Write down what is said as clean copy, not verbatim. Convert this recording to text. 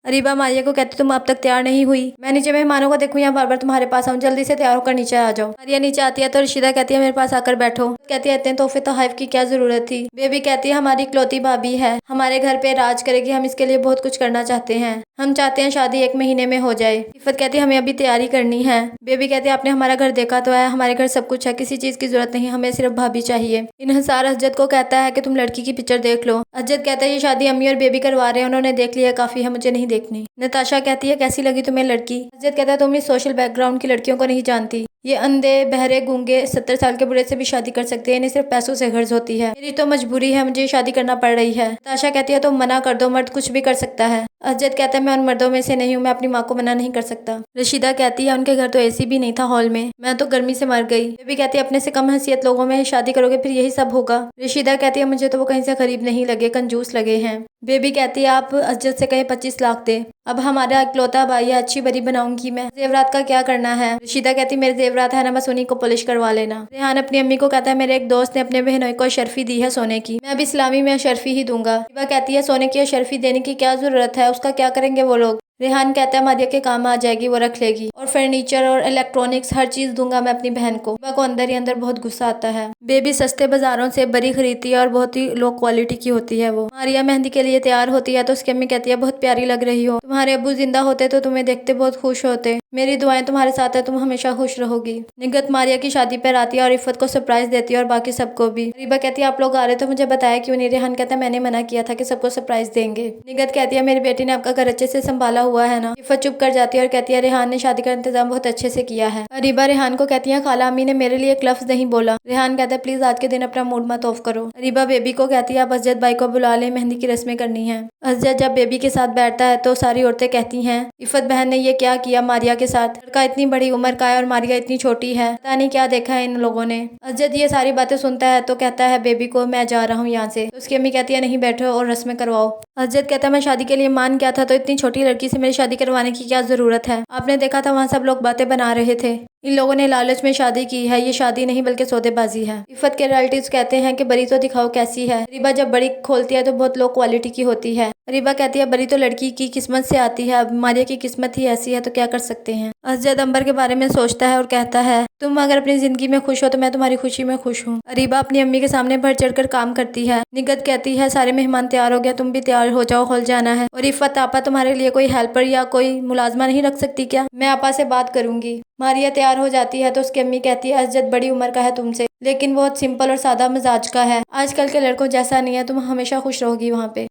अरीबा मारिया को कहती तुम अब तक तैयार नहीं हुई। मैं नीचे मेहमानों को देखूं या बार बार तुम्हारे पास आऊं, जल्दी से तैयार होकर नीचे आ जाओ। मारिया नीचे आती है तो रशीदा कहती है मेरे पास आकर बैठो। कहती है इतने तोहफे तोहफ की क्या जरूरत थी। बेबी कहती है हमारी इकलौती भाभी है, हमारे घर पे राज करेगी, हम इसके लिए बहुत कुछ करना चाहते हैं। हम चाहते हैं शादी 1 महीने में हो जाए। इफ़त कहती है हमें अभी तैयारी करनी है। बेबी कहती है आपने हमारा घर देखा तो है, हमारे घर सब कुछ है, किसी चीज की जरूरत नहीं, हमें सिर्फ भाभी चाहिए। इन्हिसार अजद को कहता है कि तुम लड़की की पिक्चर देख लो। अजद कहता है ये शादी अम्मी और बेबी करवा रहे हैं, उन्होंने देख लिया काफी है, मुझे नहीं देखनी। नताशा कहती है कैसी लगी तुम्हें लड़की। अजद कहता है तुम इस सोशल बैकग्राउंड की लड़कियों को नहीं जानती, ये अंधे बहरे गूंगे 70 साल के बुढ़े से भी शादी कर सकते हैं, इन्हें सिर्फ पैसों से गर्ज होती है। मेरी तो मजबूरी है, मुझे शादी करना पड़ रही है। नताशा कहती है तुम मना कर दो, मर्द कुछ भी कर सकता है। अजद कहता है मैं उन मर्दों में से नहीं हूँ, मैं अपनी माँ को मना नहीं कर सकता। रशीदा कहती है उनके घर तो एसी भी नहीं था हॉल में, मैं तो गर्मी से मर गई। बेबी कहती है अपने से कम हैसियत लोगों में शादी करोगे फिर यही सब होगा। रशीदा कहती है मुझे तो वो कहीं से गरीब नहीं लगे, कंजूस लगे हैं। बेबी कहती है आप अजद से कहे 25 लाख दे, अब हमारा इकलौता भाई है, अच्छी बरी बनाऊंगी मैं। जेवरात का क्या करना है। रशीदा कहती मेरे जेवरात है ना, बस उन्हीं को पॉलिश करवा लेना। रेहान अपनी अम्मी को कहता है मेरे एक दोस्त ने अपने बहनोई को अशरफी दी है सोने की, मैं अब इस्लामी में अशरफी ही दूंगा। वह कहती है सोने की अशरफी देने की क्या जरूरत है, उसका क्या करेंगे वो लोग। रेहान कहता है मारिया के काम आ जाएगी, वो रख लेगी। और फर्नीचर और इलेक्ट्रॉनिक्स हर चीज दूंगा मैं अपनी बहन को। वह को अंदर ही अंदर बहुत गुस्सा आता है। बेबी सस्ते बाजारों से बरी खरीदती है और बहुत ही लो क्वालिटी की होती है वो। मारिया मेहंदी के लिए तैयार होती है तो उसकी अम्मी कहती है बहुत प्यारी लग रही हो, तुम्हारे अब्बू जिंदा होते तो तुम्हें देखते बहुत खुश होते, मेरी दुआएं तुम्हारे साथ है, तुम हमेशा खुश रहोगी। निगत मारिया की शादी पर आती है और इफ़त को सरप्राइज देती है और बाकी सबको भी। रीबा कहती है आप लोग आ रहे तो मुझे बताया क्यों नहीं। रेहान कहता है मैंने मना किया था कि सबको सरप्राइज देंगे। निगत कहती है मेरी बेटी ने आपका घर अच्छे से संभाला हुआ है ना। इफ़त चुप कर जाती है और कहती है रेहान ने शादी का इंतजाम बहुत अच्छे से किया है। रीबा रेहान को कहती है खाला अम्मी ने मेरे लिए एक लफ्ज नहीं बोला। रेहान कहता है प्लीज आज के दिन अपना मूड मत ऑफ करो। रीबा बेबी को कहती है आप अजद भाई को बुला ले, मेहंदी की रस्में करनी है। अजद जब बेबी के साथ बैठता है तो सारी औरतें कहती हैं इफ़त बहन ने ये क्या किया मारिया के साथ, लड़का इतनी बड़ी उम्र का है और मारिया इतनी छोटी है, पता नहीं क्या देखा है इन लोगों ने। अजद ये सारी बातें सुनता है तो कहता है बेबी को मैं जा रहा हूँ यहाँ से। तो उसकी अम्मी कहती है नहीं बैठो और रस्में करवाओ। अजद कहता है मैं शादी के लिए मान गया था तो इतनी छोटी लड़की से मेरी शादी करवाने की क्या जरूरत है। आपने देखा था वहाँ सब लोग बातें बना रहे थे, इन लोगों ने लालच में शादी की है, ये शादी नहीं बल्कि सौदेबाजी है। इफ़त के रिलेटिव्स कहते हैं कि बरी तो दिखाओ कैसी है। रीबा जब बड़ी खोलती है तो बहुत लो क्वालिटी की होती है। रीबा कहती है बरी तो लड़की की किस्मत से आती है, अब मारिया की किस्मत ही ऐसी है तो क्या कर सकते हैं। अजद अंबर के बारे में सोचता है और कहता है तुम अगर अपनी जिंदगी में खुश हो तो मैं तुम्हारी खुशी में खुश हूँ। रीबा अपनी अम्मी के सामने बढ़ चढ़ कर काम करती है। निगत कहती है सारे मेहमान तैयार हो गया, तुम भी तैयार हो जाओ, हॉल जाना है। और इफ़त आपा तुम्हारे लिए कोई हेल्पर या कोई मुलाजमा नहीं रख सकती क्या, मैं आपा से बात करूंगी। मारिया तैयार हो जाती है तो उसकी अम्मी कहती है अजद बड़ी उम्र का है तुमसे, लेकिन बहुत सिंपल और सादा मिजाज का है, आजकल के लड़कों जैसा नहीं है, तुम हमेशा खुश रहोगी वहाँ पे।